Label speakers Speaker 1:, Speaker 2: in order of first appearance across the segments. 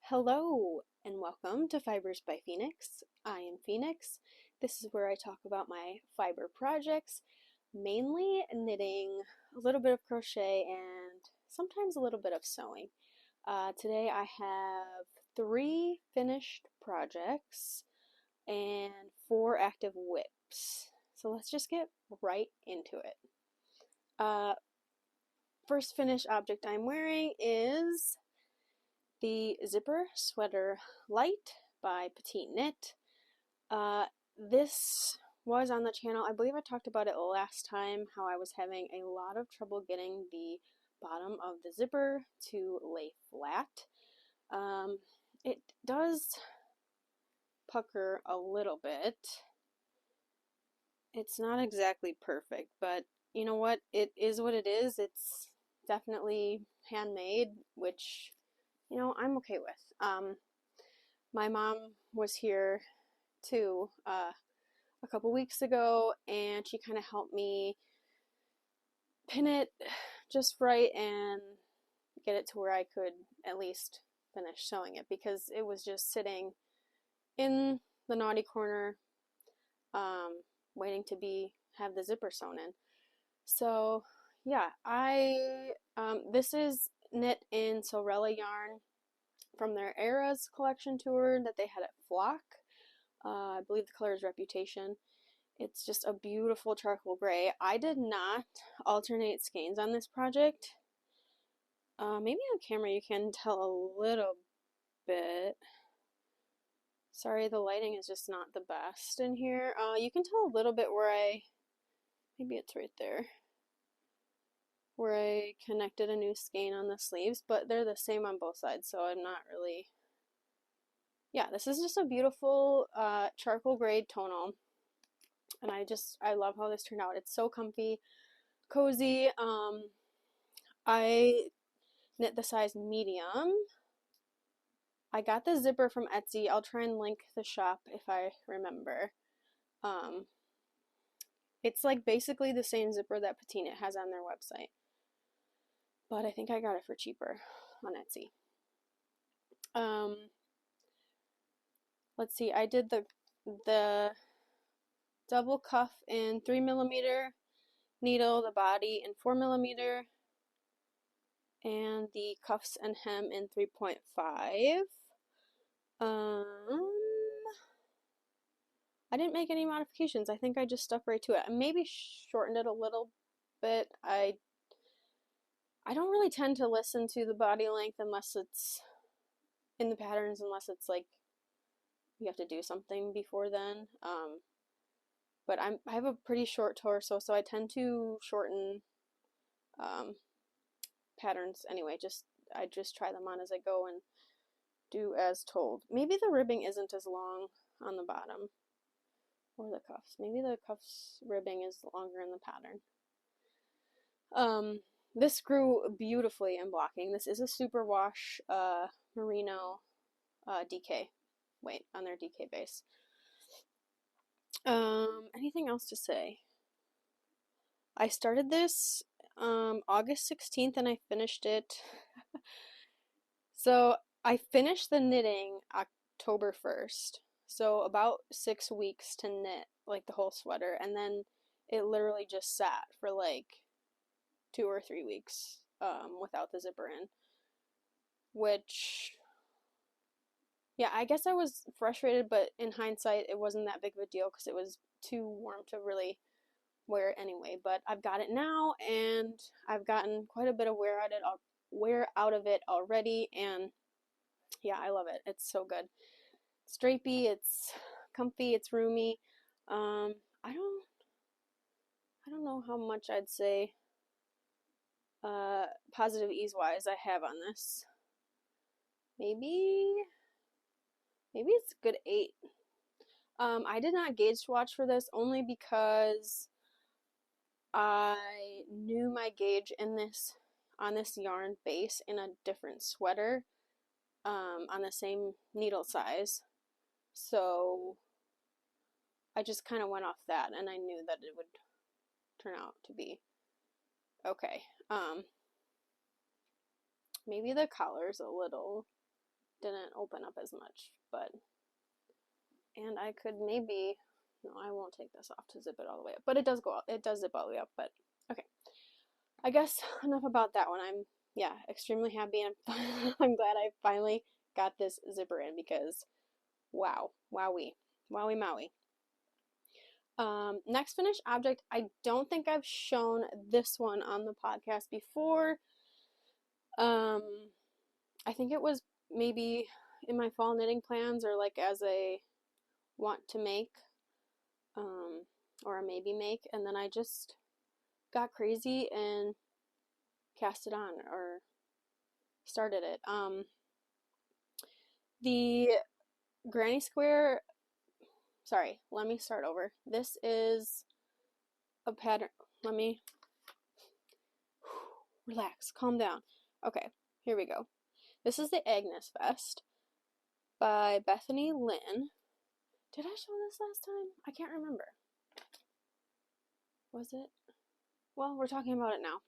Speaker 1: Hello and welcome to Fibers by Phoenix. I am Phoenix. This is where I talk about my fiber projects, mainly knitting, a little bit of crochet, and sometimes a little bit of sewing. Today I have 3 finished projects and 4 active WIPs. So let's just get right into it. First finished object I'm wearing is the Zipper Sweater Light by Petite Knit. This was on the channel. I believe I talked about it last time, how I was having a lot of trouble getting the bottom of the zipper to lay flat. It does pucker a little bit. It's not exactly perfect, but you know what? It is what it is. It's definitely handmade, which I'm okay with. My mom was here too a couple weeks ago, and she kind of helped me pin it just right and get it to where I could at least finish sewing it, because it was just sitting in the naughty corner waiting to have the zipper sewn in. So yeah, this is knit in sewrella yarn from their Aire's collection tour that they had at Flock. I believe the color is Reputation. It's just a beautiful charcoal gray. I did not alternate skeins on this project. Maybe on camera you can tell a little bit. Sorry, the lighting is just not the best in here. You can tell a little bit maybe it's right there, where I connected a new skein on the sleeves, but they're the same on both sides, so I'm not really... Yeah, this is just a beautiful charcoal gray tonal, and I love how this turned out. It's so comfy, cozy. I knit the size medium. I got the zipper from Etsy. I'll try and link the shop if I remember. It's like basically the same zipper that Petite has on their website, but I think I got it for cheaper on Etsy. Let's see, I did the double cuff in 3mm needle, the body in 4mm, and the cuffs and hem in 3.5. I didn't make any modifications. I think I just stuck right to it. I maybe shortened it a little bit. I don't really tend to listen to the body length unless it's in the patterns, unless it's like you have to do something before then. But I have a pretty short torso, so I tend to shorten patterns anyway. I just try them on as I go and do as told. Maybe the ribbing isn't as long on the bottom, or the cuffs. Maybe the cuffs ribbing is longer in the pattern. This grew beautifully in blocking. This is a superwash merino DK weight on their DK base. Anything else to say? I started this August 16th and I finished it. So I finished the knitting October 1st. So about 6 weeks to knit like the whole sweater, and then it literally just sat for like 2 or 3 weeks without the zipper in, which, yeah, I guess I was frustrated, but in hindsight it wasn't that big of a deal because it was too warm to really wear it anyway. But I've got it now, and I've gotten quite a bit of wear out of it already, and yeah, I love it. It's so good. It's drapey, it's comfy, it's roomy. I don't know how much I'd say positive ease wise I have on this. Maybe it's a good 8. I did not gauge swatch for this only because I knew my gauge on this yarn base in a different sweater on the same needle size. So I just kind of went off that, and I knew that it would turn out to be okay. Maybe the collar's a little didn't open up as much, but, and I could maybe, no, I won't take this off to zip it all the way up, but it does go up, it does zip all the way up, but okay. I guess enough about that one. I'm, yeah, extremely happy, and I'm glad I finally got this zipper in, because wow, wowie, wowie maui. Next finished object, I don't think I've shown this one on the podcast before. I think it was maybe in my fall knitting plans, or like as a want to make, or a maybe make, and then I just got crazy and cast it on, or started it. The granny square, sorry, let me start over. This is a pattern, let me, relax, calm down. Okay, here we go. This is the Agnes vest by Bethany, Lynne. Did I show this last time? I can't remember. Was it? Well, we're talking about it now.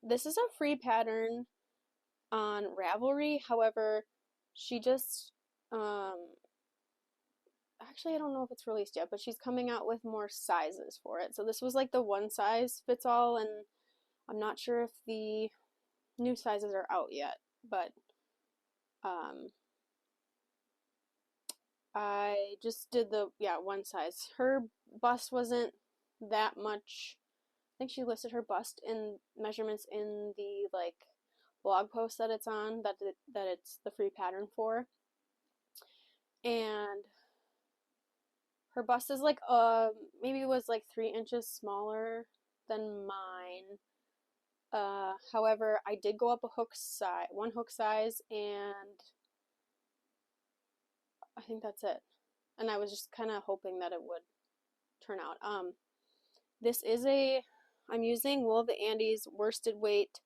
Speaker 1: This is a free pattern on Ravelry. However, she just, actually, I don't know if it's released yet, but she's coming out with more sizes for it. So this was like the one size fits all, and I'm not sure if the new sizes are out yet, but I just did the, yeah, one size. Her bust wasn't that much. I think she listed her bust in measurements in the like blog post that it's on, that it's the free pattern for. And her bust is like maybe it was like 3 inches smaller than mine. However, I did go up one hook size, and I think that's it. And I was just kind of hoping that it would turn out. This is I'm using Wool of the Andes worsted weight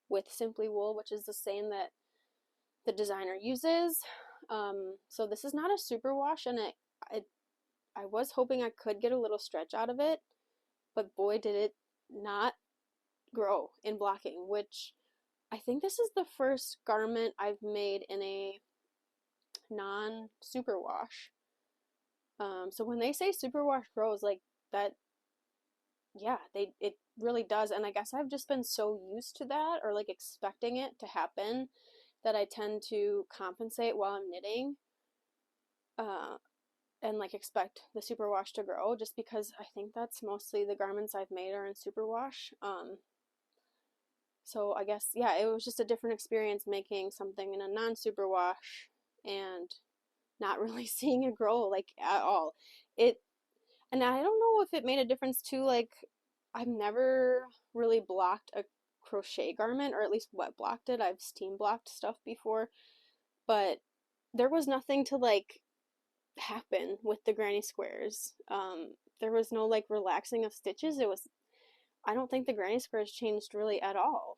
Speaker 1: with Simply Wool, which is the same that the designer uses. So this is not a super wash, and I was hoping I could get a little stretch out of it, but boy did it not grow in blocking, which I think this is the first garment I've made in a non-superwash. So when they say superwash grows, like that, yeah, it really does. And I guess I've just been so used to that, or like expecting it to happen, that I tend to compensate while I'm knitting, and like expect the superwash to grow, just because I think that's mostly the garments I've made are in superwash. So I guess, yeah, it was just a different experience making something in a non-superwash and not really seeing it grow like at all. And I don't know if it made a difference too, like I've never really blocked a crochet garment, or at least wet blocked it. I've steam blocked stuff before, but there was nothing to like happen with the granny squares. There was no like relaxing of stitches. I don't think the granny squares changed really at all.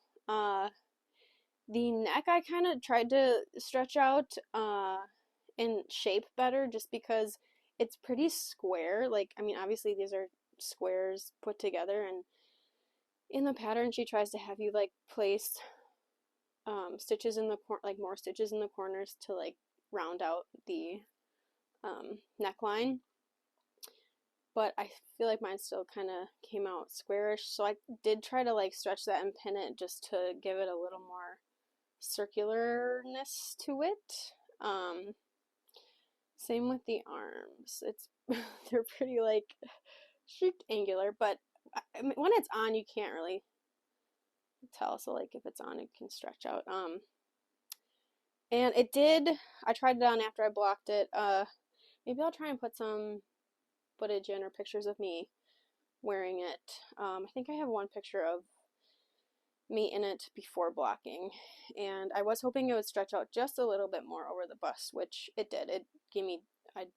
Speaker 1: The neck I kind of tried to stretch out and shape better, just because it's pretty square. Like, I mean, obviously these are squares put together, and in the pattern she tries to have you like place stitches in the like more stitches in the corners to like round out the neckline. But I feel like mine still kind of came out squarish, so I did try to like stretch that and pin it just to give it a little more circularness to it. Same with the arms. It's they're pretty like shaped angular, but I mean, when it's on, you can't really tell. So like if it's on, it can stretch out. And it did. I tried it on after I blocked it. Maybe I'll try and put some footage in, or pictures of me wearing it. I think I have one picture of me in it before blocking, and I was hoping it would stretch out just a little bit more over the bust, which it did. It gave me, I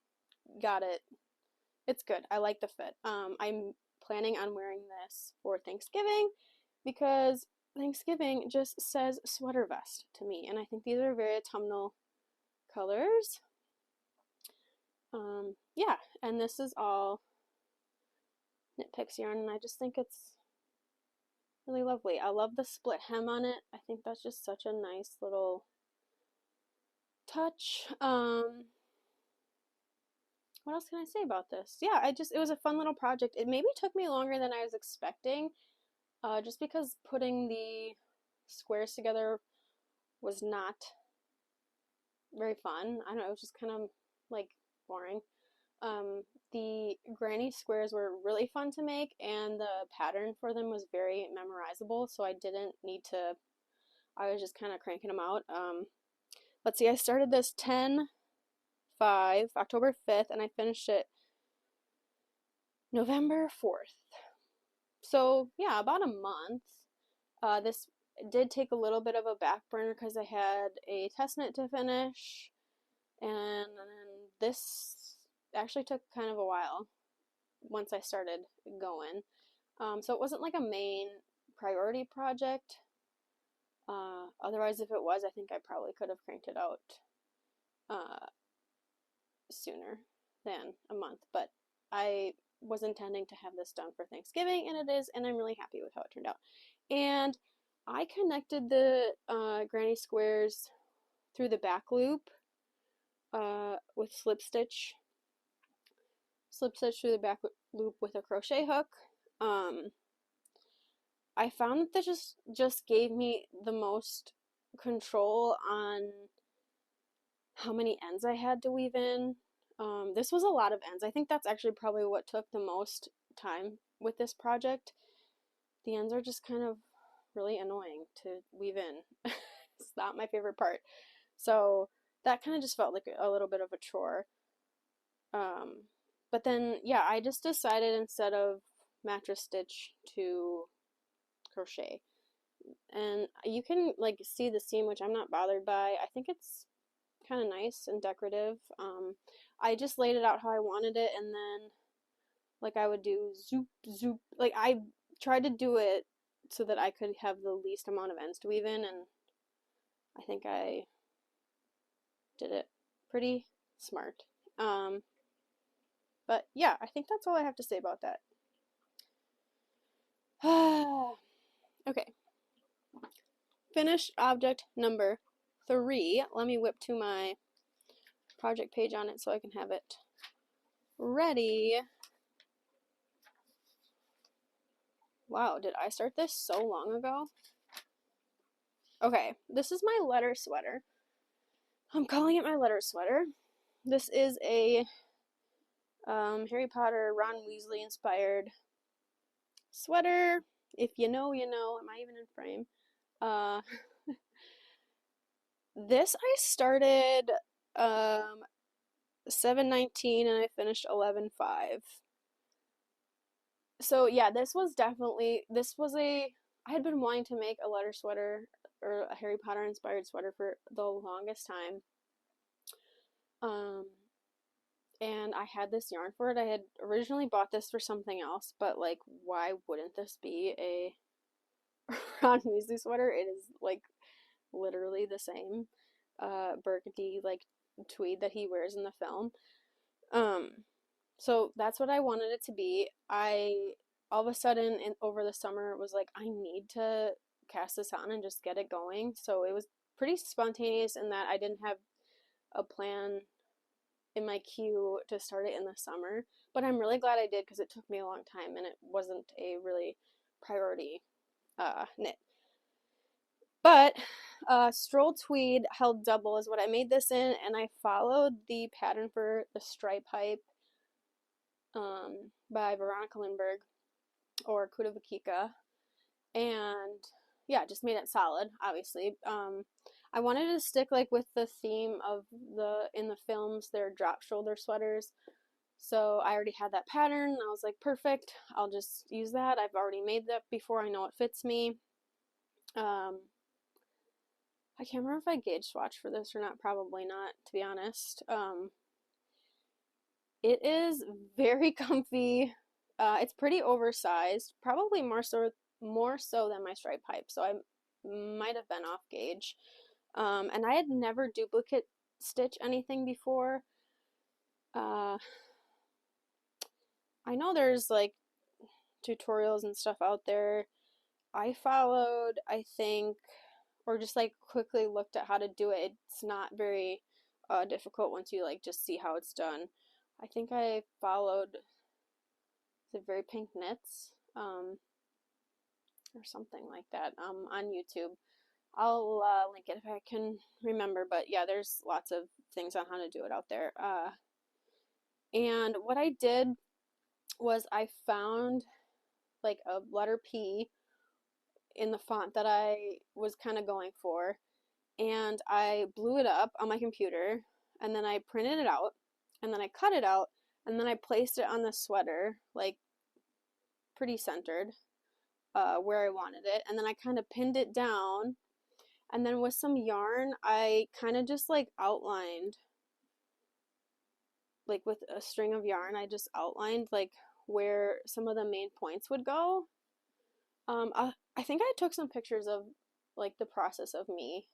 Speaker 1: got it. It's good. I like the fit. I'm planning on wearing this for Thanksgiving, because Thanksgiving just says sweater vest to me, and I think these are very autumnal colors. Yeah, and this is all Knitpicks yarn, and I just think it's really lovely. I love the split hem on it. I think that's just such a nice little touch. What else can I say about this? Yeah, it was a fun little project. It maybe took me longer than I was expecting, just because putting the squares together was not very fun. I don't know, it was just kind of like boring. The granny squares were really fun to make, and the pattern for them was very memorizable, so I didn't need to, I was just kind of cranking them out. Let's see, I started this 10/5, October 5th, and I finished it November 4th. So yeah, about a month. This did take a little bit of a back burner because I had a test knit to finish, and then this actually took kind of a while once I started going. So it wasn't like a main priority project. Otherwise, if it was, I think I probably could have cranked it out sooner than a month, but I was intending to have this done for Thanksgiving, and it is, and I'm really happy with how it turned out. And I connected the granny squares through the back loop with slip stitch through the back loop with a crochet hook. I found that this just gave me the most control on how many ends I had to weave in. This was a lot of ends. I think that's actually probably what took the most time with this project. The ends are just kind of really annoying to weave in. It's not my favorite part. So that kind of just felt like a little bit of a chore. But then, yeah, I just decided instead of mattress stitch to crochet. And you can like see the seam, which I'm not bothered by. I think it's kind of nice and decorative. I just laid it out how I wanted it, and then like I would do zoop zoop. Like I tried to do it so that I could have the least amount of ends to weave in, and I think I did it pretty smart. But yeah, I think that's all I have to say about that. Okay. Finished object number 3. Let me whip to my project page on it so I can have it ready. Wow, did I start this so long ago? Okay, this is my letter sweater. I'm calling it my letter sweater. This is a Harry Potter, Ron Weasley inspired sweater. If you know, you know. Am I even in frame? This I started 7/19 and I finished 11/5. So yeah, I had been wanting to make a letter sweater or a Harry Potter inspired sweater for the longest time. And I had this yarn for it. I had originally bought this for something else, but like, why wouldn't this be a Ron Weasley sweater? It is like literally the same burgundy like tweed that he wears in the film. So that's what I wanted it to be. I all of a sudden over the summer was like, I need to cast this on and just get it going. So it was pretty spontaneous in that I didn't have a plan in my queue to start it in the summer, but I'm really glad I did because it took me a long time and it wasn't a really priority knit. But Stroll Tweed held double is what I made this in, and I followed the pattern for the stripe hype by Veronika Lindberg or Kuda Vakika, and yeah, just made it solid, obviously. I wanted to stick like with the theme of in the films, their drop shoulder sweaters. So I already had that pattern. I was like, perfect. I'll just use that. I've already made that before. I know it fits me. I can't remember if I gauge swatched for this or not. Probably not, to be honest. It is very comfy. It's pretty oversized. Probably more so than my stripe hype. So I might have been off gauge. And I had never duplicate stitch anything before. I know there's like tutorials and stuff out there. I followed, I think, or just like quickly looked at how to do it. It's not very difficult once you like just see how it's done. I think I followed the Very Pink Knits or something like that on YouTube. I'll link it if I can remember, but yeah, there's lots of things on how to do it out there. And what I did was I found like a letter P in the font that I was kind of going for, and I blew it up on my computer, and then I printed it out, and then I cut it out, and then I placed it on the sweater, like pretty centered, where I wanted it, and then I kind of pinned it down, and then with some yarn, I kind of just like outlined, like with a string of yarn, I just outlined like where some of the main points would go. I think I took some pictures of like the process of me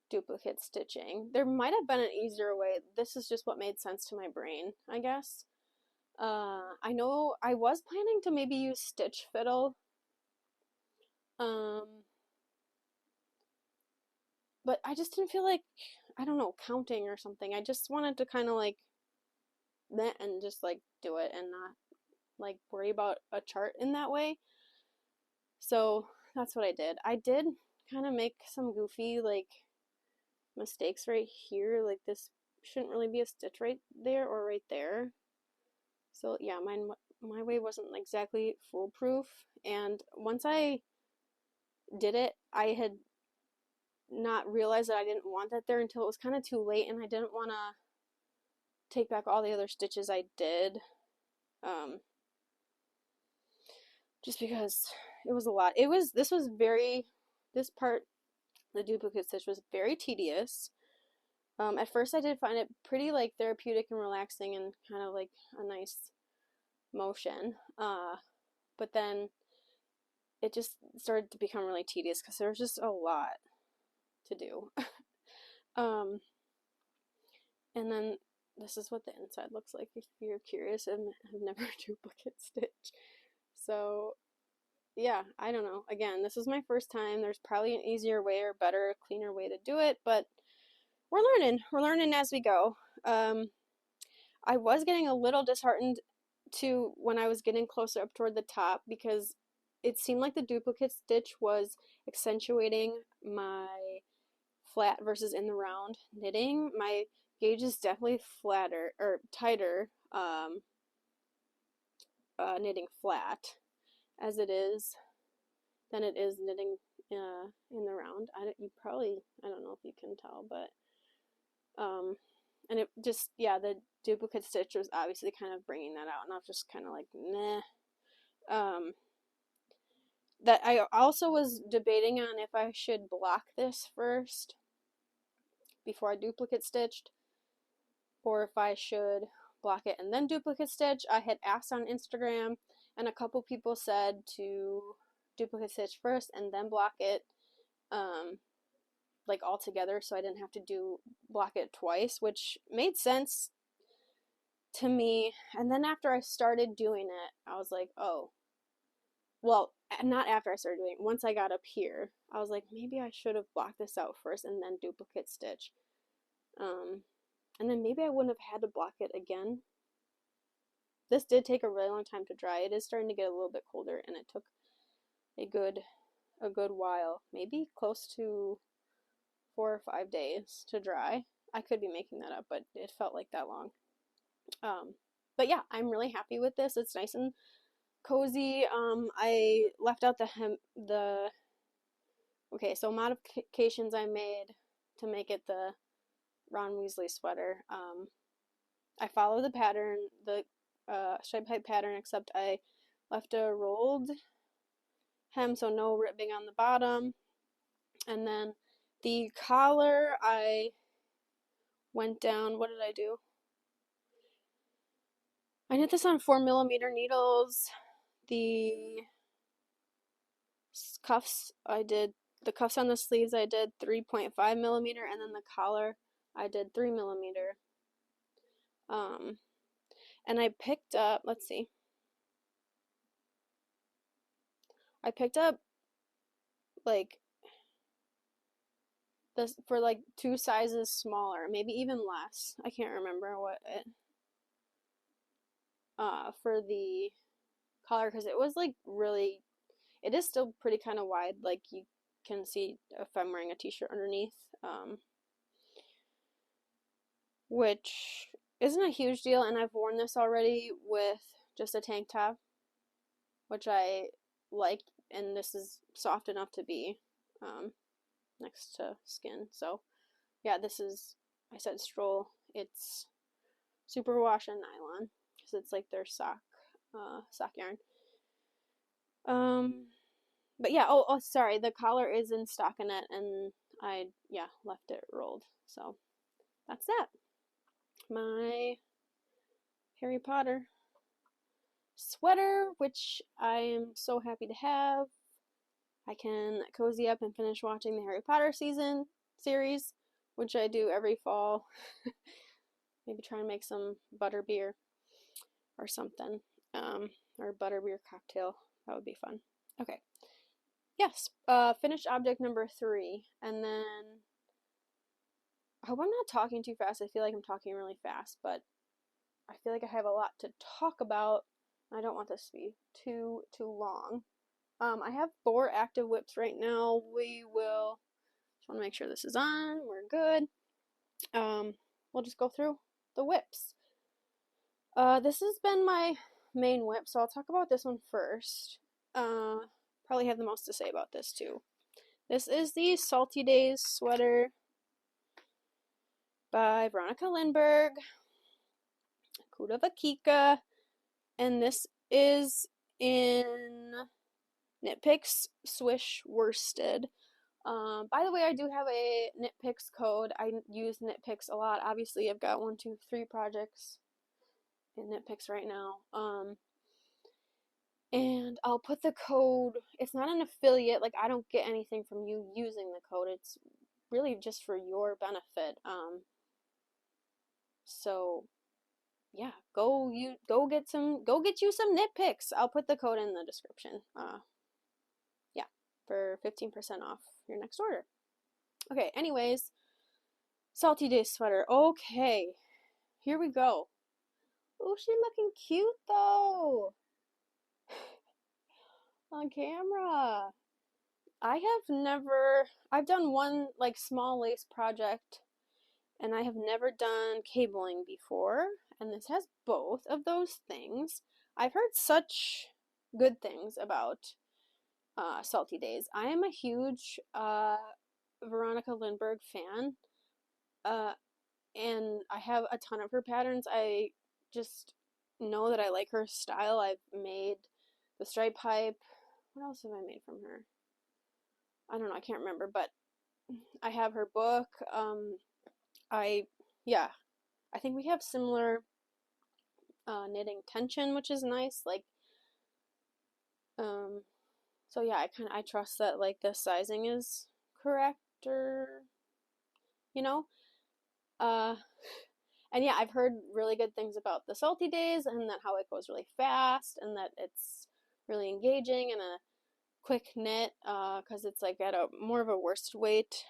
Speaker 1: duplicate stitching. There might have been an easier way. This is just what made sense to my brain, I guess. I know I was planning to maybe use stitch fiddle. But I just didn't feel like, I don't know, counting or something. I just wanted to kind of like that and just like do it and not like worry about a chart in that way. So that's what I did. I did kind of make some goofy like mistakes right here. Like this shouldn't really be a stitch right there or right there. So yeah, my way wasn't exactly foolproof. And once I did it, I had not realized that I didn't want that there until it was kind of too late, and I didn't want to take back all the other stitches I did, just because it was a lot. This part, the duplicate stitch, was very tedious. At first I did find it pretty like therapeutic and relaxing and kind of like a nice motion, but then it just started to become really tedious because there was just a lot to do. And then this is what the inside looks like if you're curious and have never duplicate stitched. So yeah, I don't know. Again, this is my first time. There's probably an easier way or better, cleaner way to do it, but we're learning. We're learning as we go. I was getting a little disheartened too when I was getting closer up toward the top because it seemed like the duplicate stitch was accentuating my flat versus in the round knitting. My gauge is definitely flatter or tighter knitting flat as it is than it is knitting in the round. I don't know if you can tell, but and it just, yeah, the duplicate stitch was obviously kind of bringing that out, and I was just kind of like, nah. That I also was debating on if I should block this first before I duplicate stitched, or if I should block it and then duplicate stitch. I had asked on Instagram, and a couple people said to duplicate stitch first and then block it, like all together, so I didn't have to block it twice, which made sense to me. And then after I started doing it, I was like, oh, well, not after I started doing it, once I got up here, I was like, maybe I should have blocked this out first and then duplicate stitch. And then maybe I wouldn't have had to block it again. This did take a really long time to dry. It is starting to get a little bit colder, and it took a good while, maybe close to 4 or 5 days to dry. I could be making that up, but it felt like that long. But yeah, I'm really happy with this. It's nice and cozy. I left out okay, so modifications I made to make it the Ron Weasley sweater. I follow the pattern, the stripe height pattern, except I left a rolled hem, so no ribbing on the bottom. And then the collar, I went down, what did I do? I knit this on 4mm needles. The cuffs, the cuffs on the sleeves I did 3.5mm, and then the collar I did 3mm. And I picked up, let's see, I picked up like this for like 2 sizes smaller, maybe even less. I can't remember what it for the collar, because it was like really, it is still pretty kind of wide, like you can see if I'm wearing a t-shirt underneath, which isn't a huge deal, and I've worn this already with just a tank top, which I like, and this is soft enough to be next to skin. So yeah, this is, I said Stroll, it's superwash and nylon, because it's like their sock yarn. But yeah, oh sorry, the collar is in stockinette, and I left it rolled. So that's that. My Harry Potter sweater, which I am so happy to have. I can cozy up and finish watching the Harry Potter series, which I do every fall. Maybe try and make some butterbeer or something, or butterbeer cocktail. That would be fun. Okay. Yes, finished object number 3, and then I hope I'm not talking too fast. I feel like I'm talking really fast, but I feel like I have a lot to talk about. I don't want this to be too long. I have 4 active WIPs right now. We will just want to make sure this is on. We're good. We'll just go through the WIPs. This has been my main WIP, so I'll talk about this one first. Probably have the most to say about this too. This is the Salty Days sweater by Veronika Lindberg, Kuda Vakika, and this is in Knitpicks Swish worsted. By the way, I do have a Knitpicks code. I use Knitpicks a lot. Obviously, I've got 1, 2, 3 projects in Knitpicks right now. And I'll put the code, it's not an affiliate, like I don't get anything from you using the code. It's really just for your benefit. So yeah, go get you some Knitpicks. I'll put the code in the description. Yeah, for 15% off your next order. Okay, anyways, Salty Days sweater. Okay, here we go. Oh, she's looking cute though on camera. I've done one like small lace project, and I have never done cabling before, and this has both of those things. I've heard such good things about Salty Days. I am a huge Veronika Lindberg fan, and I have a ton of her patterns. I just know that I like her style. I've made the stripe pipe. What else have I made from her? I don't know, I can't remember, but I have her book. I think we have similar knitting tension, which is nice. Like, so yeah, I trust that like the sizing is correct, or and yeah, I've heard really good things about the Salty Days, and that how it goes really fast, and that it's really engaging and a quick knit, because it's like at a more of a worsted weight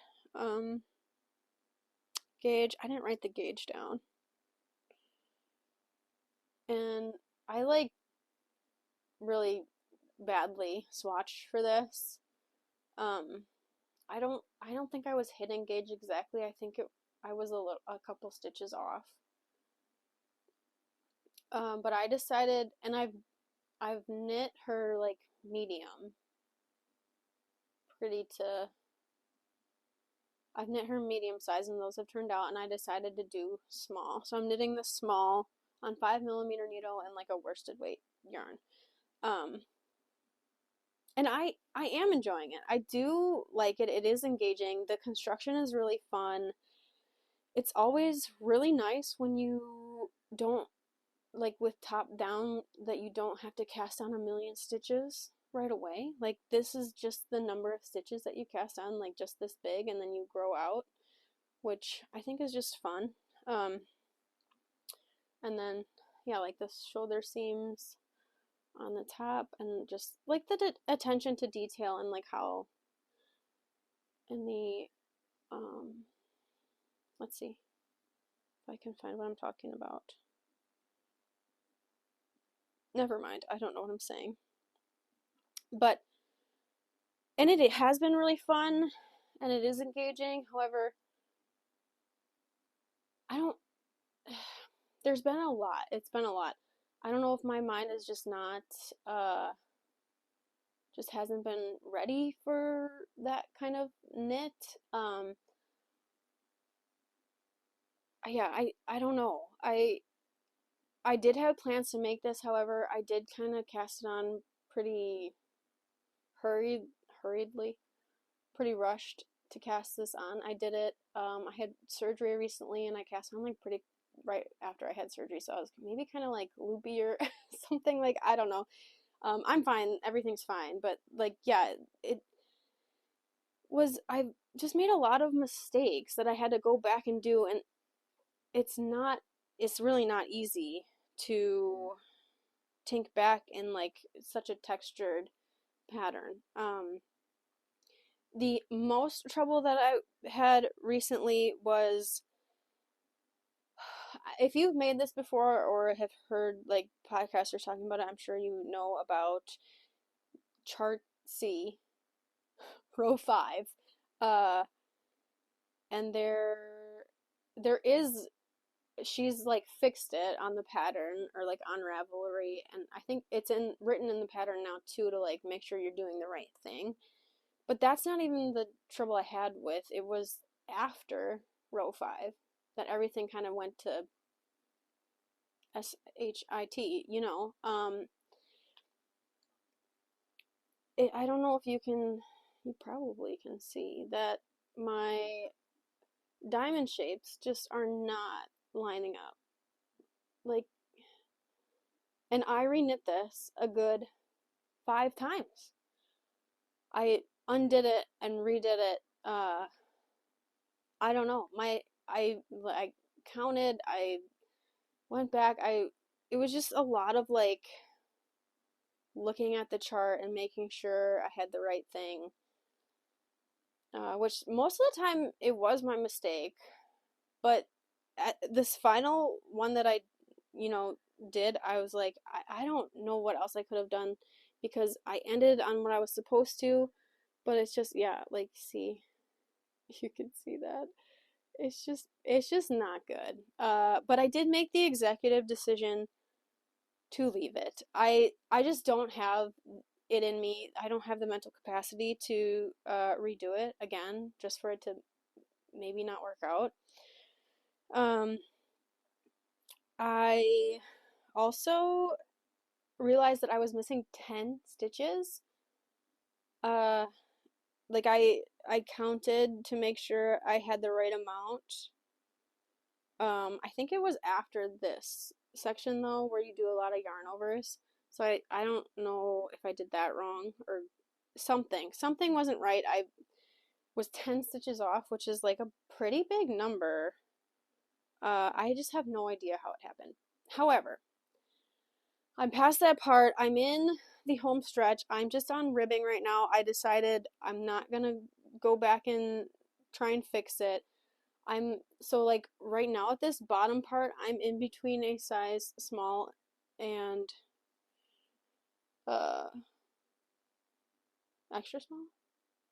Speaker 1: gauge. I didn't write the gauge down. And I like really badly swatched for this. I don't think I was hitting gauge exactly. I think I was a couple stitches off. But I decided, and I've knit her like medium. I've knit her medium size, and those have turned out, and I decided to do small. So I'm knitting the small on 5mm needle and like a worsted weight yarn. And I am enjoying it. I do like it. It is engaging. The construction is really fun. It's always really nice when you don't, like with top down, that you don't have to cast on a million stitches right away. Like this is just the number of stitches that you cast on, like just this big, and then you grow out, which I think is just fun. And then yeah, like the shoulder seams on the top, and just like the attention to detail, and like how in the let's see if I can find what I'm talking about. Never mind, I don't know what I'm saying. But, and it has been really fun, and it is engaging. However, I don't, there's been a lot. It's been a lot. I don't know if my mind is just not, just hasn't been ready for that kind of knit. Yeah, I don't know. I did have plans to make this, however, I did kind of cast it on pretty hurriedly, pretty rushed to cast this on. I did it, I had surgery recently and I cast on like pretty right after I had surgery, so I was maybe kind of like loopy or something, like, I don't know. I'm fine, everything's fine, but like, yeah, I just made a lot of mistakes that I had to go back and do, and it's really not easy to think back in like such a textured pattern. The most trouble that I had recently was, if you've made this before or have heard like podcasters talking about it, I'm sure you know about chart C, row 5. And there is, she's like fixed it on the pattern, or like on Ravelry, and I think it's written in the pattern now too, to like make sure you're doing the right thing. But that's not even the trouble I had with it. Was after row 5 that everything kind of went to SHIT, you know. I don't know if you probably can see that my diamond shapes just are not lining up. Like, and I reknit this a good 5 times. I undid it and redid it. I don't know. I counted, I went back, it was just a lot of like looking at the chart and making sure I had the right thing. Which most of the time it was my mistake, but at this final one that I, did, I was like, I don't know what else I could have done, because I ended on what I was supposed to, but it's just, yeah, like, see, you can see that. It's just not good. But I did make the executive decision to leave it. I just don't have it in me. I don't have the mental capacity to redo it again, just for it to maybe not work out. I also realized that I was missing 10 stitches. Like I counted to make sure I had the right amount. I think it was after this section though, where you do a lot of yarn overs. So I don't know if I did that wrong or something. Something wasn't right. I was 10 stitches off, which is like a pretty big number. I just have no idea how it happened. However, I'm past that part. I'm in the home stretch. I'm just on ribbing right now. I decided I'm not gonna go back and try and fix it. So like right now at this bottom part, I'm in between a size small and extra small.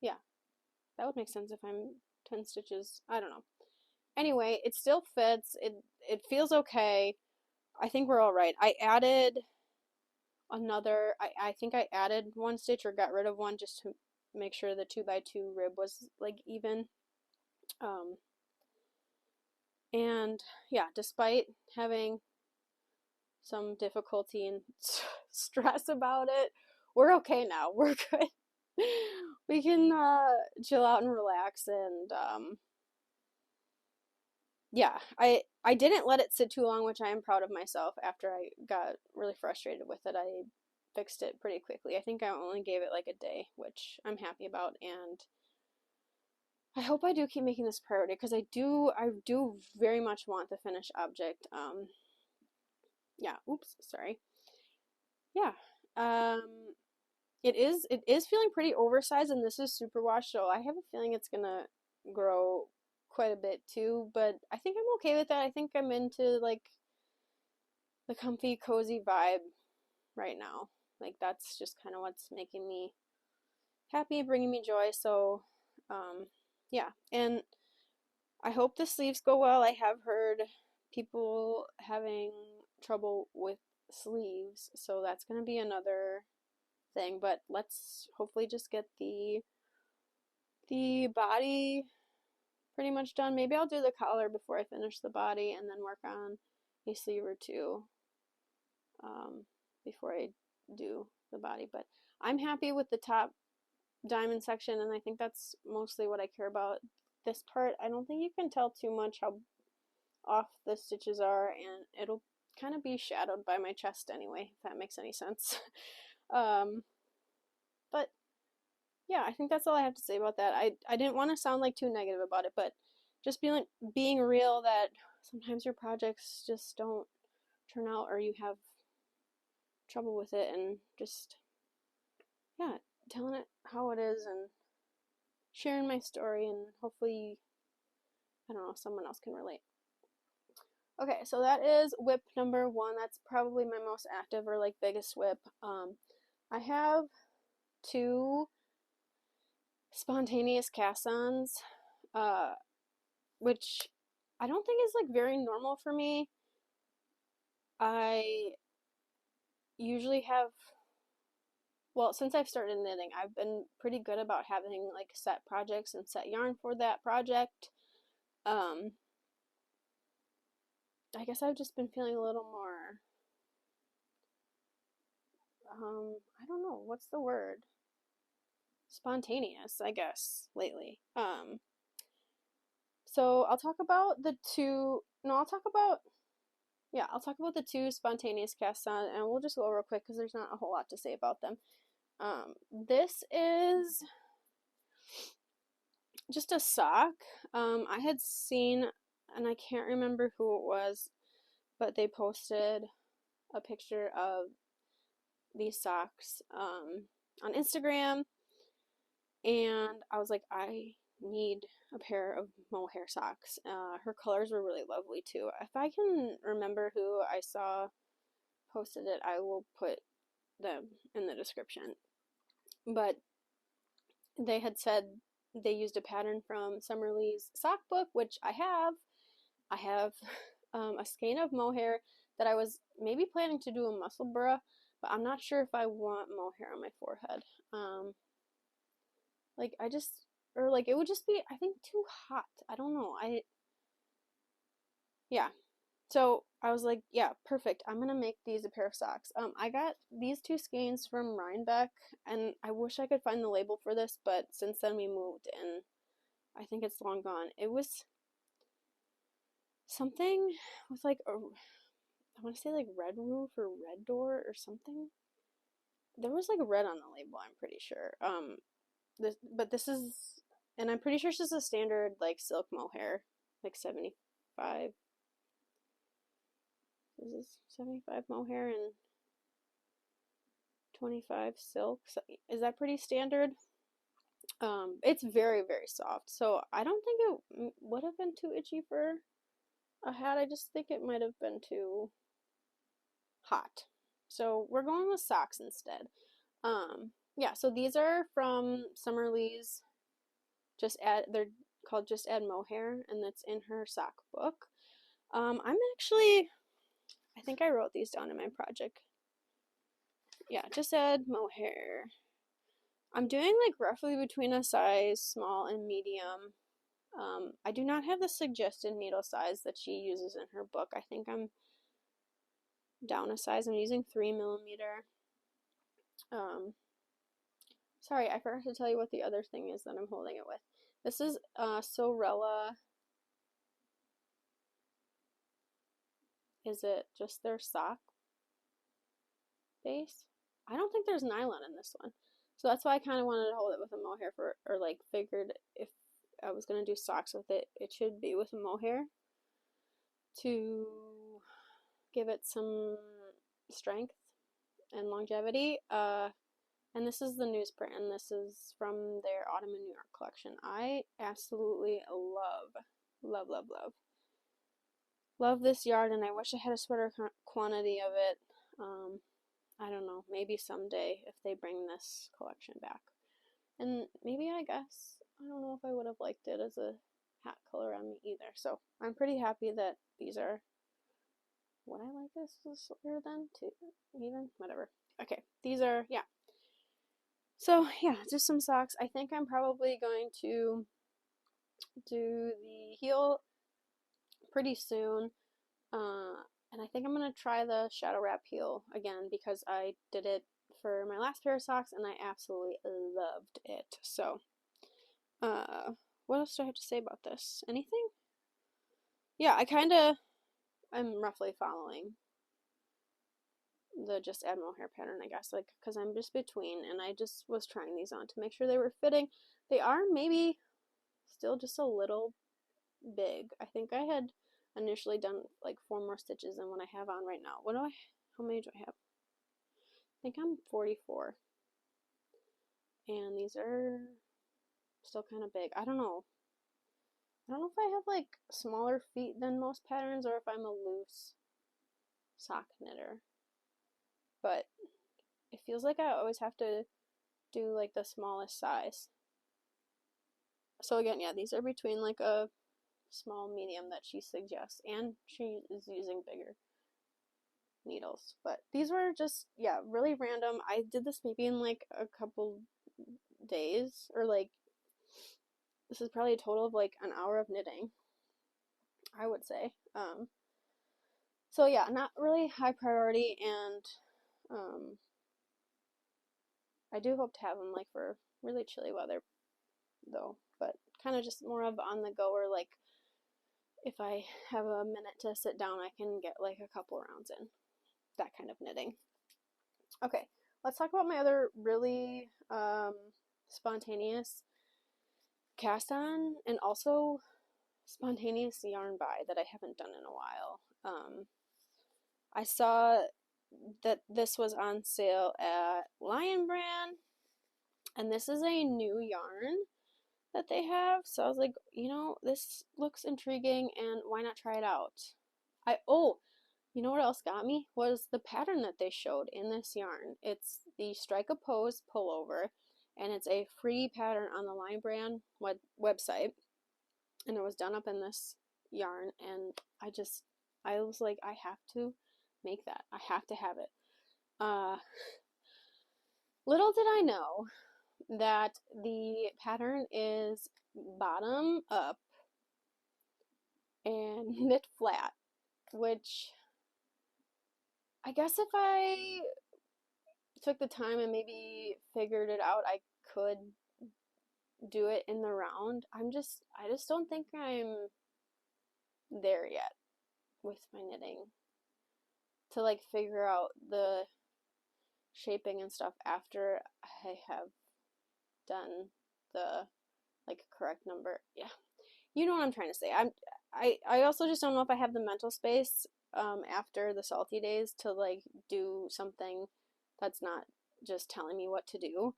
Speaker 1: Yeah, that would make sense if I'm 10 stitches. I don't know. Anyway, it still fits. It feels okay. I think we're all right. I added another, I think I added 1 stitch or got rid of one just to make sure the 2x2 rib was like even. And yeah, despite having some difficulty and stress about it, we're okay now. We're good. We can chill out and relax, and yeah, I didn't let it sit too long, which I am proud of myself. After I got really frustrated with it, I fixed it pretty quickly. I think I only gave it like a day, which I'm happy about, and I hope I do keep making this priority, because I do very much want the finished object. Yeah, oops, sorry. Yeah. It is feeling pretty oversized, and this is super wash, so I have a feeling it's gonna grow quite a bit too, but I think I'm okay with that. I think I'm into like the comfy, cozy vibe right now. Like that's just kind of what's making me happy, bringing me joy. So, yeah, and I hope the sleeves go well. I have heard people having trouble with sleeves, so that's going to be another thing, but let's hopefully just get the body pretty much done. Maybe I'll do the collar before I finish the body and then work on a sleeve or two before I do the body. But I'm happy with the top diamond section, and I think that's mostly what I care about. This part, I don't think you can tell too much how off the stitches are, and it'll kind of be shadowed by my chest anyway, if that makes any sense. But yeah, I think that's all I have to say about that. I didn't want to sound like too negative about it, but just being real that sometimes your projects just don't turn out, or you have trouble with it, and just, yeah, telling it how it is and sharing my story, and hopefully, I don't know, someone else can relate. Okay, so that is WIP number 1. That's probably my most active or like biggest WIP. I have 2 spontaneous cast-ons, which I don't think is like very normal for me. I usually have, well, since I've started knitting, I've been pretty good about having like set projects and set yarn for that project. I guess I've just been feeling a little more, I don't know, what's the word? Spontaneous, I guess, lately. So I'll talk about the 2, no, I'll talk about the 2 spontaneous casts on, and we'll just go real quick because there's not a whole lot to say about them. This is just a sock. I had seen, and I can't remember who it was, but they posted a picture of these socks on Instagram, and I was like, I need a pair of Mohair socks. Her colors were really lovely too. If I can remember who I saw posted it, I will put them in the description. But they had said they used a pattern from Summer Lee's sock book, which I have. I have a skein of Mohair that I was maybe planning to do a muscle bra, but I'm not sure if I want Mohair on my forehead. Like I just, or like it would just be, I think, too hot. I don't know. Yeah. So I was like, yeah, perfect. I'm gonna make these a pair of socks. I got these 2 skeins from Rhinebeck, and I wish I could find the label for this, but since then we moved, and I think it's long gone. It was something with like a, I want to say like red roof or red door or something. There was like red on the label, I'm pretty sure. But this is, and I'm pretty sure this is a standard like silk Mohair, like 75. This is 75 Mohair and 25 silk. So is that pretty standard? It's very, very soft, so I don't think it would have been too itchy for a hat. I just think it might have been too hot. So we're going with socks instead. Yeah, so these are from Summer Lee's, they're called Just Add Mohair, and that's in her sock book. I'm actually, I think I wrote these down in my project. Yeah, Just Add Mohair. I'm doing like roughly between a size small and medium. I do not have the suggested needle size that she uses in her book. I think I'm down a size. I'm using 3mm. Sorry, I forgot to tell you what the other thing is that I'm holding it with. This is Sewrella. Is it just their sock base? I don't think there's nylon in this one. So that's why I kind of wanted to hold it with a mohair for, or like figured if I was going to do socks with it, it should be with a mohair to give it some strength and longevity. And this is the newsprint, and this is from their Autumn in New York collection. I absolutely love, love, love, love this yarn, and I wish I had a sweater quantity of it. I don't know, maybe someday if they bring this collection back. And maybe, I guess, I don't know if I would have liked it as a hat color on me either. So I'm pretty happy that these are, would I like this as a sweater then too? Even? Whatever. Okay, these are, yeah. So yeah, just some socks. I think I'm probably going to do the heel pretty soon. And I think I'm going to try the shadow wrap heel again because I did it for my last pair of socks and I absolutely loved it. So, what else do I have to say about this? Anything? Yeah, I'm roughly following the just add mohair pattern, I guess, like, because I'm just between, and I just was trying these on to make sure they were fitting. They are maybe still just a little big. I think I had initially done like 4 more stitches than what I have on right now. How many do I have? I think I'm 44. And these are still kind of big. I don't know. I don't know if I have like smaller feet than most patterns or if I'm a loose sock knitter. But it feels like I always have to do like the smallest size. So again, yeah, these are between like a small medium that she suggests, and she is using bigger needles. But these were just, yeah, really random. I did this maybe in like a couple days, or like, this is probably a total of like an hour of knitting, I would say. So yeah, not really high priority, and I do hope to have them like for really chilly weather though, but kind of just more of on the go, or like if I have a minute to sit down, I can get like a couple rounds in. That kind of knitting. Okay, let's talk about my other really spontaneous cast on and also spontaneous yarn buy that I haven't done in a while. I saw that this was on sale at Lion Brand, and this is a new yarn that they have, so I was like, you know, this looks intriguing and why not try it out. You know what else got me? Was the pattern that they showed in this yarn. It's the Strike a Pose pullover, and it's a free pattern on the Lion Brand website, and it was done up in this yarn, and I was like, I have to make that. I have to have it. Little did I know that the pattern is bottom up and knit flat, which I guess if I took the time and maybe figured it out, I could do it in the round. I just don't think I'm there yet with my knitting to like figure out the shaping and stuff after I have done the like correct number. Yeah, you know what I'm trying to say. I also just don't know if I have the mental space after the salty days to like do something that's not just telling me what to do.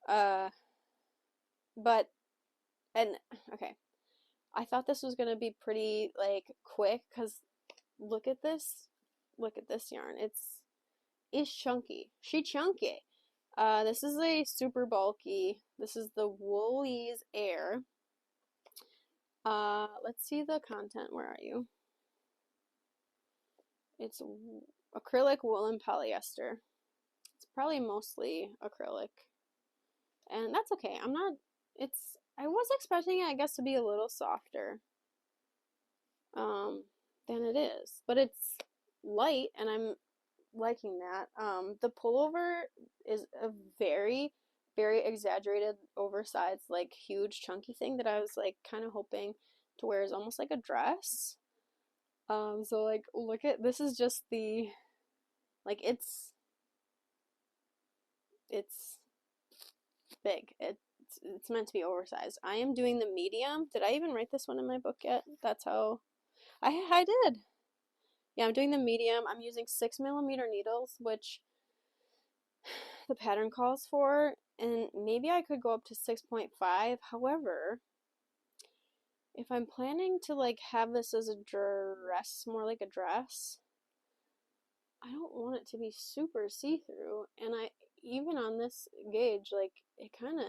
Speaker 1: But okay, I thought this was gonna be pretty like quick because look at this yarn. It's chunky. She chunky. This is a super bulky. This is the Woolies Aire. Let's see the content. Where are you? It's acrylic, wool, and polyester. It's probably mostly acrylic. And that's okay. I was expecting it, I guess, to be a little softer than it is. But it's light, and I'm liking that. The pullover is a very, very exaggerated, oversized, like huge chunky thing that I was like kind of hoping to wear as almost like a dress. So like look at this, is just the like it's big. It's meant to be oversized. I am doing the medium. Did I even write this one in my book yet? That's how I did. Yeah, I'm doing the medium. I'm using 6mm needles, which the pattern calls for, and maybe I could go up to 6.5. However, if I'm planning to like have this as a dress, more like a dress, I don't want it to be super see-through, and even on this gauge, like, it kind of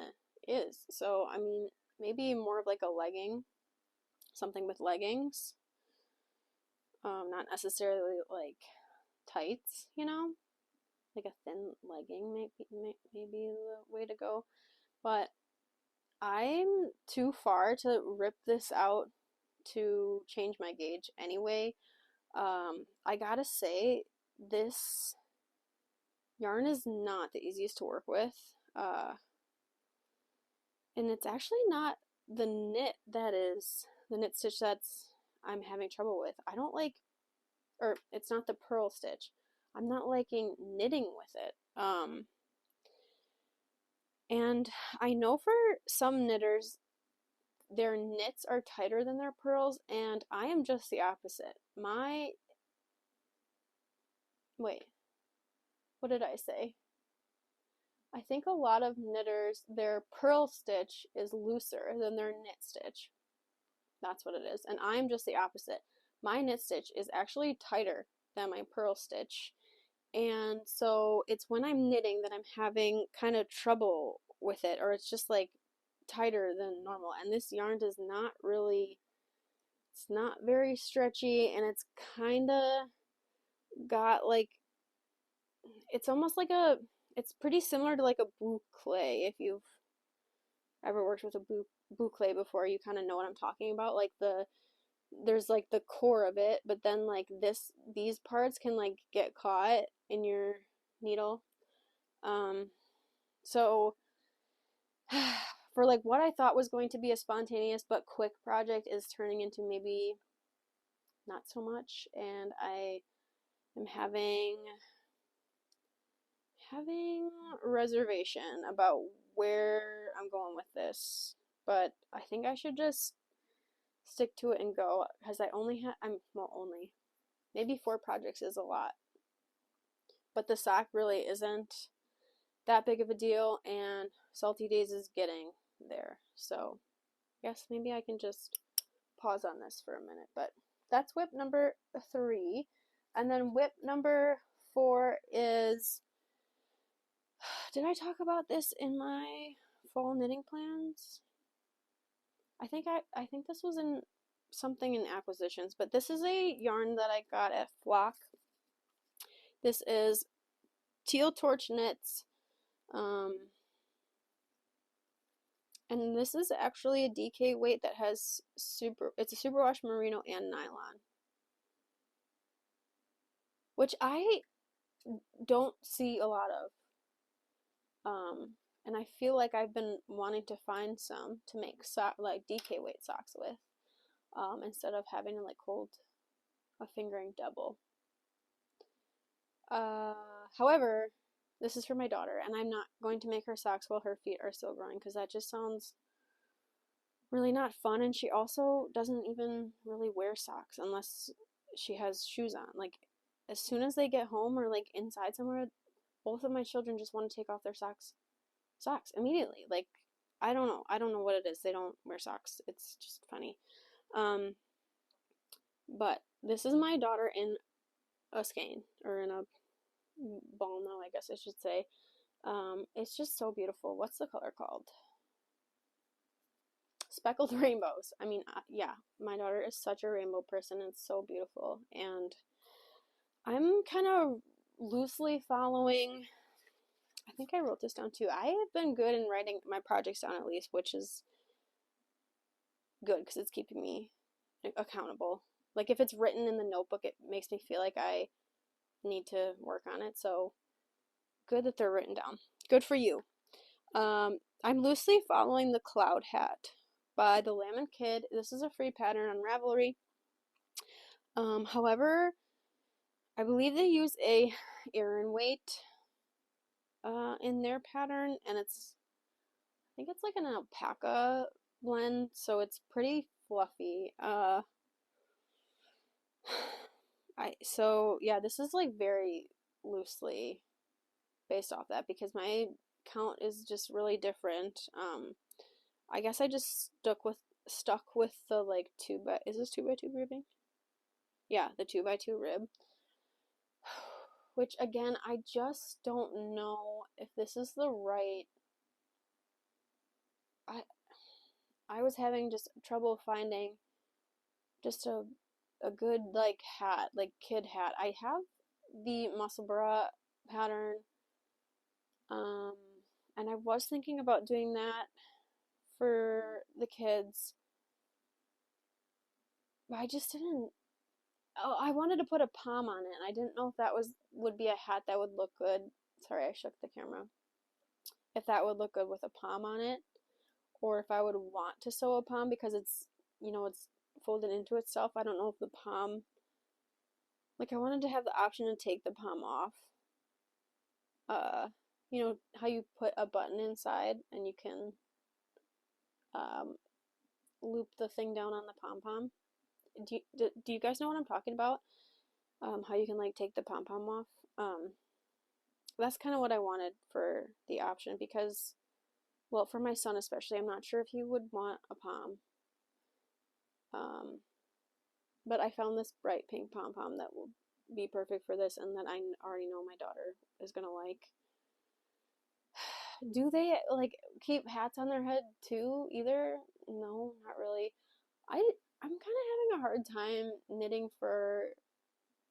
Speaker 1: is. So, I mean, maybe more of like a legging, something with leggings, not necessarily like tights, you know, like a thin legging maybe the way to go. But I'm too far to rip this out to change my gauge anyway. I gotta say, this yarn is not the easiest to work with. And it's actually not the knit stitch that's I'm having trouble with. I don't like, or it's not the purl stitch. I'm not liking knitting with it. And I know for some knitters, their knits are tighter than their purls, and I am just the opposite. Wait, what did I say? I think a lot of knitters, their purl stitch is looser than their knit stitch. That's what it is. And I'm just the opposite. My knit stitch is actually tighter than my purl stitch. And so it's when I'm knitting that I'm having kind of trouble with it, or it's just like tighter than normal. And this yarn does not really, it's not very stretchy, and it's kind of got like, it's almost like it's pretty similar to like a boucle. If you've ever worked with a boucle before, you kind of know what I'm talking about. Like there's like the core of it, but then like these parts can like get caught in your needle. So for like what I thought was going to be a spontaneous but quick project is turning into maybe not so much, and I am having reservation about where I'm going with this, but I think I should just stick to it and go, because maybe 4 projects is a lot, but the sock really isn't that big of a deal, and Salty Days is getting there, so I guess maybe I can just pause on this for a minute. But that's WIP number 3, and then WIP number 4 is, did I talk about this in my fall knitting plans? I think this was in something in acquisitions, but this is a yarn that I got at Flock. This is Teal Torch Knits, and this is actually a DK weight that has it's a superwash merino and nylon, which I don't see a lot of. And I feel like I've been wanting to find some to make like DK weight socks with, instead of having to like hold a fingering double. However, this is for my daughter, and I'm not going to make her socks while her feet are still growing, because that just sounds really not fun, and she also doesn't even really wear socks unless she has shoes on. Like, as soon as they get home or like inside somewhere, both of my children just want to take off their socks immediately. Like, I don't know what it is. They don't wear socks. It's just funny. But this is my daughter in a skein, or in a ball now, I guess I should say. It's just so beautiful. What's the color called? Speckled Rainbows. I mean, yeah, my daughter is such a rainbow person. It's so beautiful, and I'm kind of loosely following, I think I wrote this down too. I have been good in writing my projects down, at least, which is good because it's keeping me accountable. Like, if it's written in the notebook, it makes me feel like I need to work on it. So good that they're written down. Good for you. I'm loosely following the Cloud Hat by the Lamb & Kid. This is a free pattern on Ravelry. However, I believe they use a Aire weight in their pattern, and I think it's like an alpaca blend, so it's pretty fluffy. So yeah, this is like very loosely based off that because my count is just really different. I guess I just stuck with the like is this 2x2 ribbing? Yeah, the 2x2 rib. Which again, I just don't know if this is the right. I was having just trouble finding just a good like hat, like kid hat. I have the muscle bra pattern, and I was thinking about doing that for the kids, but I just didn't. Oh, I wanted to put a pom on it, and I didn't know if that would be a hat that would look good. Sorry, I shook the camera. If that would look good with a pom on it, or if I would want to sew a pom because it's, it's folded into itself. I don't know if the pom, like I wanted to have the option to take the pom off. How you put a button inside and you can loop the thing down on the pom-pom. Do you guys know what I'm talking about? How you can like take the pom-pom off. That's kind of what I wanted for the option because, well, for my son especially, I'm not sure if he would want a pom. But I found this bright pink pom-pom that will be perfect for this and that I already know my daughter is gonna like. Do they like keep hats on their head too either? No, not really. I'm kind of having a hard time knitting for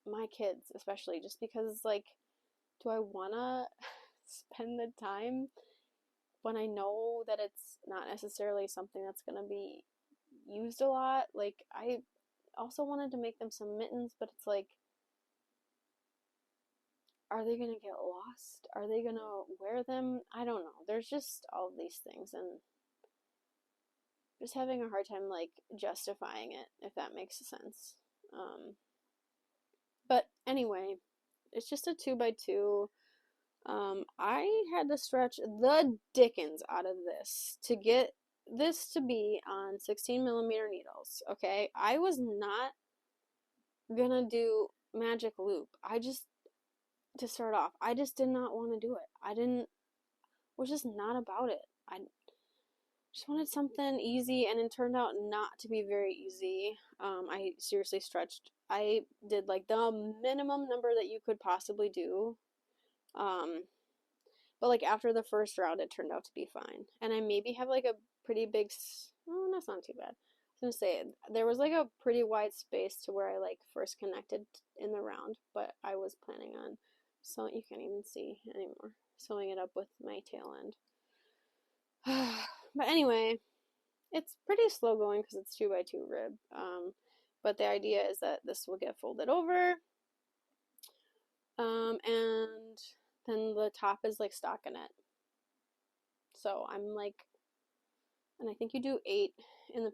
Speaker 1: my kids, especially just because like, do I wanna spend the time when I know that it's not necessarily something that's gonna be used a lot? Like, I also wanted to make them some mittens, but it's like, are they gonna get lost? Are they gonna wear them? I don't know. There's just all of these things, and just having a hard time like justifying it, if that makes sense. But anyway, it's just a 2x2. I had to stretch the dickens out of this to get this to be on 16mm needles. Okay, I was not gonna do magic loop. To start off, I just did not want to do it. Was just not about it. I just wanted something easy, and it turned out not to be very easy. I seriously stretched. I did like the minimum number that you could possibly do. But like after the first round, it turned out to be fine. And I maybe have like a pretty big, oh, that's not too bad. I was gonna say, there was like a pretty wide space to where I like first connected in the round, but I was planning on, so you can't even see anymore, sewing it up with my tail end. But anyway, it's pretty slow going because it's 2x2 rib. But the idea is that this will get folded over. And then the top is like stockinette. So I'm like, and I think you do 8 in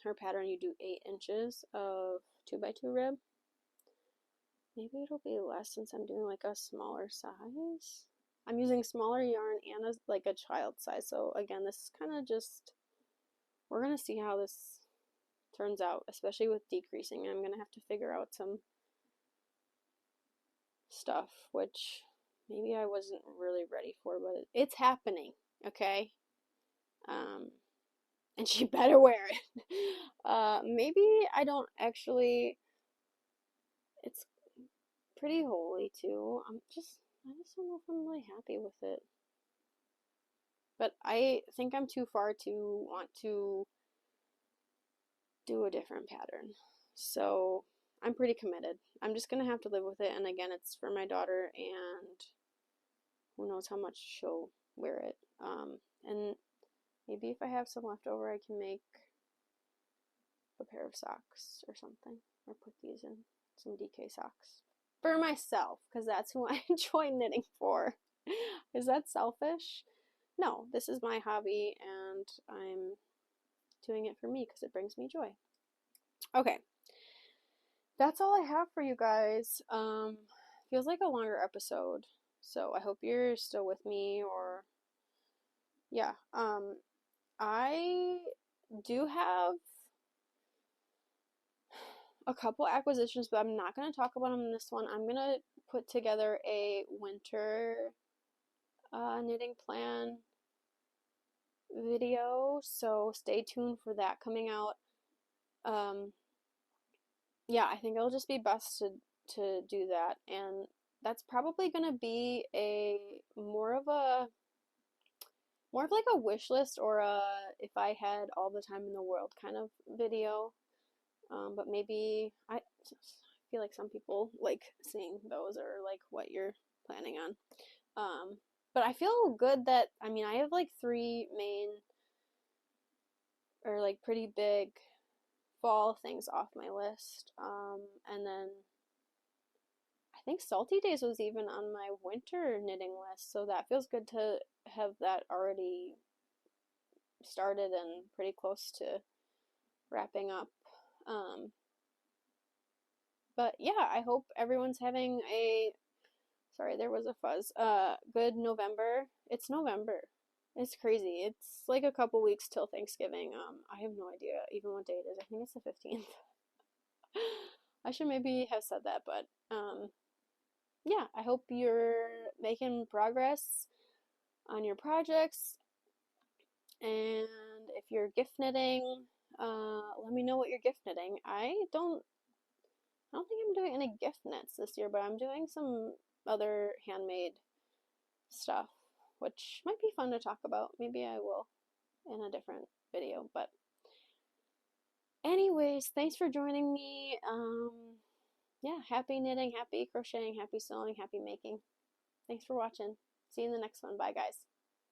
Speaker 1: her pattern. You do 8 inches of 2x2 rib. Maybe it'll be less since I'm doing like a smaller size. I'm using smaller yarn and like a child size. So again, this is kind of just, we're gonna see how this turns out, especially with decreasing. I'm gonna have to figure out some stuff, which maybe I wasn't really ready for, but it's happening, okay? And she better wear it. Maybe I don't actually, it's pretty holy too. I just don't know if I'm really happy with it. But I think I'm too far to want to do a different pattern. So I'm pretty committed. I'm just gonna have to live with it, and again, it's for my daughter, and who knows how much she'll wear it. And maybe if I have some left over, I can make a pair of socks or something, or put these in some DK socks for myself, because that's who I enjoy knitting for. Is that selfish? No, this is my hobby, and I'm doing it for me because it brings me joy. Okay, that's all I have for you guys. Feels like a longer episode, so I hope you're still with me, or yeah. I do have a couple acquisitions, but I'm not going to talk about them in this one. I'm going to put together a winter knitting plan video, so stay tuned for that coming out. Yeah, I think it'll just be best to do that, and that's probably gonna be a more of like a wish list or a if I had all the time in the world kind of video. But maybe I feel like some people like seeing those or like what you're planning on. But I feel good that I mean I have like 3 main or like pretty big fall things off my list. And then I think Salty Days was even on my winter knitting list, so that feels good to have that already started and pretty close to wrapping up. But yeah, I hope everyone's having a sorry, there was a fuzz. Good November. It's November. It's crazy. It's like a couple weeks till Thanksgiving. I have no idea even what day it is. I think it's the 15th. I should maybe have said that, but yeah, I hope you're making progress on your projects. And if you're gift knitting, let me know what you're gift knitting. I don't think I'm doing any gift knits this year, but I'm doing some other handmade stuff, which might be fun to talk about. Maybe I will in a different video, but anyways, thanks for joining me. Yeah, happy knitting, happy crocheting, happy sewing, happy making. Thanks for watching. See you in the next one. Bye, guys.